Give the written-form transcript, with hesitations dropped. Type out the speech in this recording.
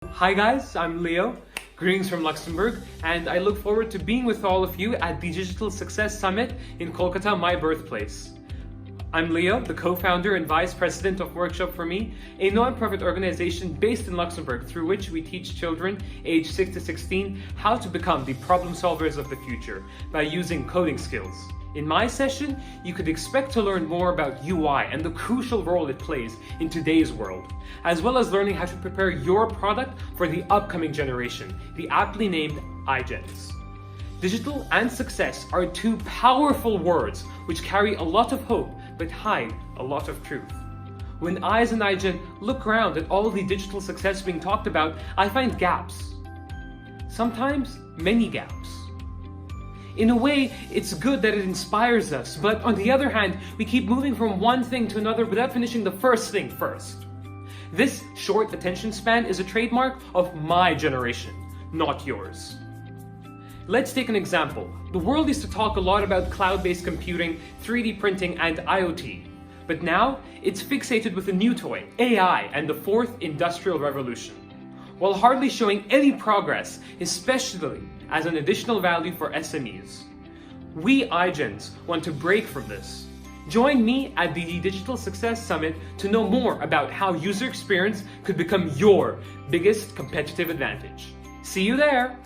Hi guys, I'm Leo. Greetings from Luxembourg, and I look forward to being with all of you at the Digital Success Summit in Kolkata, my birthplace. I'm Leo, the co-founder and vice president of Workshop for Me, a non-profit organization based in Luxembourg through which we teach children aged 6 to 16 how to become the problem solvers of the future by using coding skills. In my session, you could expect to learn more about UI and the crucial role it plays in today's world, as well as learning how to prepare your product for the upcoming generation, the aptly named idents. Digital and success are two powerful words which carry a lot of hope but hide a lot of truth. When I as an ident look around at all the digital success being talked about, I find gaps. Sometimes many gaps. In a way, it's good that it inspires us, but on the other hand, we keep moving from one thing to another without finishing the first thing first. This short attention span is a trademark of my generation, not yours. Let's take an example. The world used to talk a lot about cloud-based computing, 3D printing, and IoT. But now, it's fixated with a new toy, AI, and the fourth industrial revolution, while hardly showing any progress, especially as an additional value for SMEs. We idents want to break from this. Join me at the Digital Success Summit to know more about how user experience could become your biggest competitive advantage. See you there!